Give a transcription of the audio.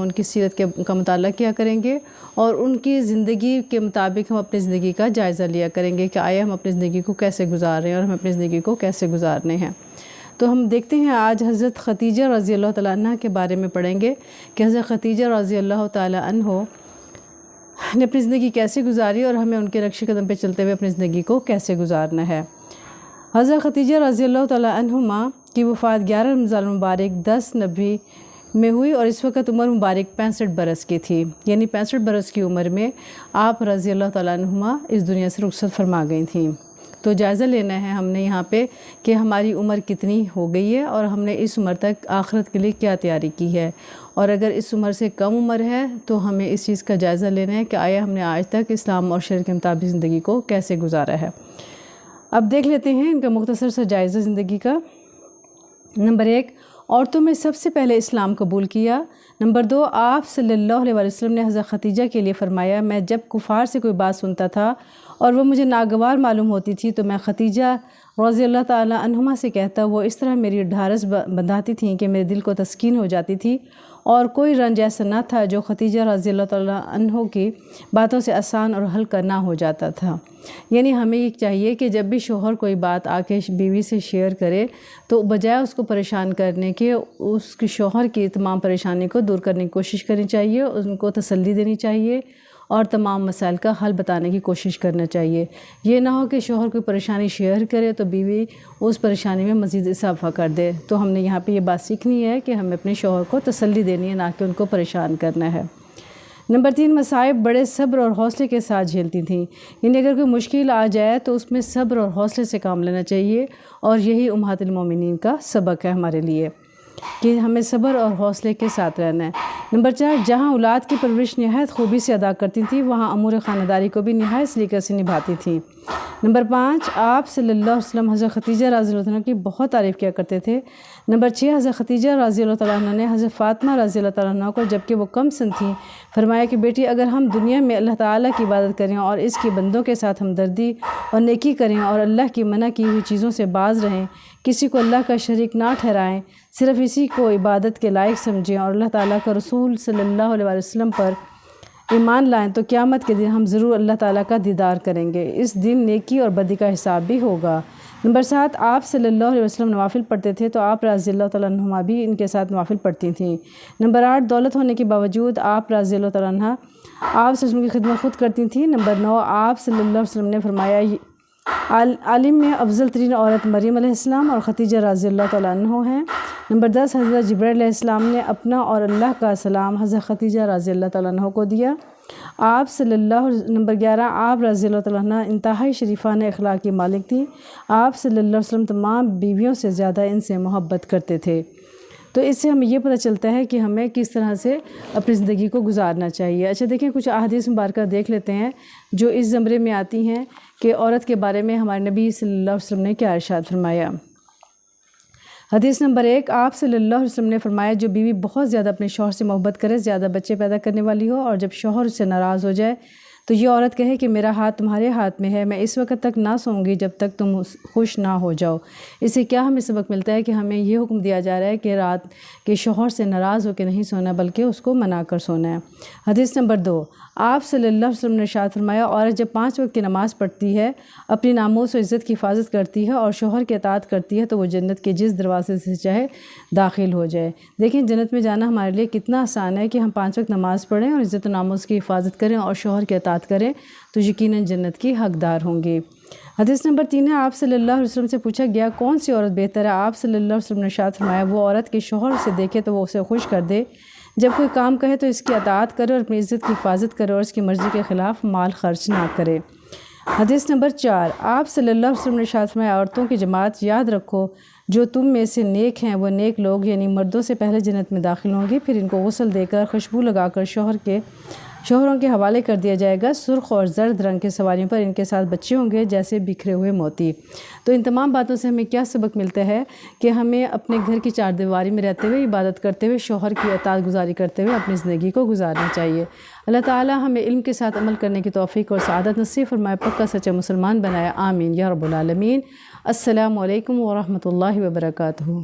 ان کی سیرت کا مطالعہ کیا کریں گے اور ان کی زندگی کے مطابق ہم اپنی زندگی کا جائزہ لیا کریں گے کہ آیا ہم اپنی زندگی کو کیسے گزار رہے ہیں اور ہم اپنی زندگی کو کیسے گزارنے ہیں۔ تو ہم دیکھتے ہیں آج حضرت خدیجہ رضی اللہ تعالیٰ عنہ کے بارے میں پڑھیں گے کہ حضرت خدیجہ رضی اللہ تعالیٰ عنہ نے اپنی زندگی کیسے گزاری اور ہمیں ان کے نقش قدم پہ چلتے ہوئے اپنی زندگی کو کیسے گزارنا ہے۔ حضرت خدیجہ رضی اللہ تعالیٰ عنہما کی وفات 11 رمضان المبارک 10 نبی میں ہوئی اور اس وقت عمر مبارک 65 برس کی تھی، یعنی 65 برس کی عمر میں آپ رضی اللہ تعالیٰ عنہما اس دنیا سے رخصت فرما گئی تھیں۔ تو جائزہ لینا ہے ہم نے یہاں پہ کہ ہماری عمر کتنی ہو گئی ہے اور ہم نے اس عمر تک آخرت کے لیے کیا تیاری کی ہے، اور اگر اس عمر سے کم عمر ہے تو ہمیں اس چیز کا جائزہ لینا ہے کہ آیا ہم نے آج تک اسلام اور شریعت کے مطابق زندگی کو کیسے گزارا ہے۔ اب دیکھ لیتے ہیں ان کا مختصر سا جائزہ زندگی کا۔ نمبر 1، عورتوں میں سب سے پہلے اسلام قبول کیا۔ نمبر 2، آپ صلی اللہ علیہ وسلم نے حضرت خدیجہ کے لیے فرمایا، میں جب کفار سے کوئی بات سنتا تھا اور وہ مجھے ناگوار معلوم ہوتی تھی تو میں خدیجہ رضی اللہ تعالیٰ عنہما سے کہتا، وہ اس طرح میری ڈھارس بندھاتی تھیں کہ میرے دل کو تسکین ہو جاتی تھی، اور کوئی رنج ایسا نہ تھا جو خدیجہ رضی اللہ تعالیٰ عنہ کی باتوں سے آسان اور ہلکا نہ ہو جاتا تھا۔ یعنی ہمیں یہ چاہیے کہ جب بھی شوہر کوئی بات آ کے بیوی سے شیئر کرے تو بجائے اس کو پریشان کرنے کے اس کے شوہر کی تمام پریشانی کو دور کرنے کی کوشش کرنی چاہیے، ان کو تسلی دینی چاہیے اور تمام مسائل کا حل بتانے کی کوشش کرنا چاہیے۔ یہ نہ ہو کہ شوہر کوئی پریشانی شیئر کرے تو بیوی اس پریشانی میں مزید اضافہ کر دے۔ تو ہم نے یہاں پہ یہ بات سیکھنی ہے کہ ہمیں اپنے شوہر کو تسلی دینی ہے، نہ کہ ان کو پریشان کرنا ہے۔ نمبر 3، مصائب بڑے صبر اور حوصلے کے ساتھ جھیلتی تھیں، یعنی اگر کوئی مشکل آ جائے تو اس میں صبر اور حوصلے سے کام لینا چاہیے، اور یہی امہات المومنین کا سبق ہے ہمارے لیے کہ ہمیں صبر اور حوصلے کے ساتھ رہنا ہے۔ نمبر 4، جہاں اولاد کی پرورش نہایت خوبی سے ادا کرتی تھیں وہاں امور خانداری کو بھی نہایت سلیقے سے نبھاتی تھیں۔ نمبر 5، آپ صلی اللہ علیہ وسلم حضرت خدیجہ رضی اللہ عنہ کی بہت تعریف کیا کرتے تھے۔ نمبر 6، حضرت خدیجہ رضی اللہ تعالیٰ عنہ نے حضرت فاطمہ رضی اللہ تعالیٰ عنہ کو جبکہ وہ کم سن تھیں فرمایا کہ بیٹی اگر ہم دنیا میں اللہ تعالیٰ کی عبادت کریں اور اس کے بندوں کے ساتھ ہمدردی اور نیکی کریں اور اللہ کی منع کی ہوئی چیزوں سے باز رہیں، کسی کو اللہ کا شریک نہ ٹھہرائیں، صرف اسی کو عبادت کے لائق سمجھیں اور اللہ تعالیٰ کا رسول صلی اللہ علیہ وسلم پر ایمان لائیں، تو قیامت کے دن ہم ضرور اللہ تعالیٰ کا دیدار کریں گے۔ اس دن نیکی اور بدی کا حساب بھی ہوگا۔ نمبر 7، آپ صلی اللہ علیہ وسلم نوافل پڑھتے تھے تو آپ رضی اللہ تعالیٰ عنہما بھی ان کے ساتھ نوافل پڑھتی تھیں۔ نمبر 8، دولت ہونے کے باوجود آپ رضی اللہ تعالیٰ عنہ آپ صلی اللہ علیہ وسلم کی خدمت خود کرتی تھیں۔ نمبر 9، آپ صلی اللہ علیہ وسلم نے فرمایا عالم میں افضل ترین عورت مریم علیہ السلام اور خدیجہ رضی اللہ تعالیٰ عنہ ہیں۔ نمبر 10، حضرت جبرائیل علیہ السلام نے اپنا اور اللہ کا سلام حضرت خدیجہ رضی اللہ تعالیٰ عنہ کو دیا۔ آپ صلی اللہ نمبر 11، آپ رضی اللہ تعالیٰ عنہ انتہائی شریفانہ اخلاق کی مالک تھیں۔ آپ صلی اللہ علیہ وسلم تمام بیویوں سے زیادہ ان سے محبت کرتے تھے۔ تو اس سے ہمیں یہ پتہ چلتا ہے کہ ہمیں کس طرح سے اپنی زندگی کو گزارنا چاہیے۔ اچھا دیکھیں کچھ احادیث مبارکہ دیکھ لیتے ہیں جو اس زمرے میں آتی ہیں کہ عورت کے بارے میں ہمارے نبی صلی اللہ علیہ وسلم نے کیا ارشاد فرمایا۔ حدیث نمبر 1، آپ صلی اللہ علیہ وسلم نے فرمایا جو بیوی بہت زیادہ اپنے شوہر سے محبت کرے، زیادہ بچے پیدا کرنے والی ہو، اور جب شوہر اس سے ناراض ہو جائے تو یہ عورت کہے کہ میرا ہاتھ تمہارے ہاتھ میں ہے، میں اس وقت تک نہ سوؤں گی جب تک تم خوش نہ ہو جاؤ۔ اس سے کیا ہمیں سبق ملتا ہے کہ ہمیں یہ حکم دیا جا رہا ہے کہ رات کے شوہر سے ناراض ہو کے نہیں سونا بلکہ اس کو منا کر سونا ہے۔ حدیث نمبر 2، آپ صلی اللہ علیہ وسلم نے ارشاد فرمایا عورت جب 5 وقت کی نماز پڑھتی ہے، اپنی ناموس و عزت کی حفاظت کرتی ہے اور شوہر کی اطاعت کرتی ہے تو وہ جنت کے جس دروازے سے چاہے داخل ہو جائے۔ دیکھیں جنت میں جانا ہمارے لیے کتنا آسان ہے کہ ہم 5 وقت نماز پڑھیں اور عزت و ناموس کی حفاظت کریں اور شوہر کی اطاعت کریں تو یقیناً جنت کی حقدار ہوں گے۔ حدیث نمبر 3 ہے، آپ صلی اللہ علیہ وسلم سے پوچھا گیا کون سی عورت بہتر ہے؟ آپ صلی اللہ علیہ وسلم نے ارشاد فرمایا وہ عورت کے شوہر سے دیکھے تو وہ اسے خوش کر دے، جب کوئی کام کہے تو اس کی اطاعت کرے اور اپنی عزت کی حفاظت کرے اور اس کی مرضی کے خلاف مال خرچ نہ کرے۔ حدیث نمبر 4، آپ صلی اللہ علیہ وسلم نے ارشاد فرمایا عورتوں کی جماعت یاد رکھو جو تم میں سے نیک ہیں وہ نیک لوگ یعنی مردوں سے پہلے جنت میں داخل ہوں گے، پھر ان کو غسل دے کر خوشبو لگا کر شوہروں کے حوالے کر دیا جائے گا، سرخ اور زرد رنگ کے سواریوں پر ان کے ساتھ بچے ہوں گے جیسے بکھرے ہوئے موتی۔ تو ان تمام باتوں سے ہمیں کیا سبق ملتا ہے کہ ہمیں اپنے گھر کی 4 دیواری میں رہتے ہوئے عبادت کرتے ہوئے شوہر کی اطاعت گزاری کرتے ہوئے اپنی زندگی کو گزارنا چاہیے۔ اللہ تعالی ہمیں علم کے ساتھ عمل کرنے کی توفیق اور سعادت نصیب فرمائے، پکا سچا مسلمان بنائے، آمین یا رب العالمین۔ السلام علیکم ورحمۃ اللہ وبرکاتہ۔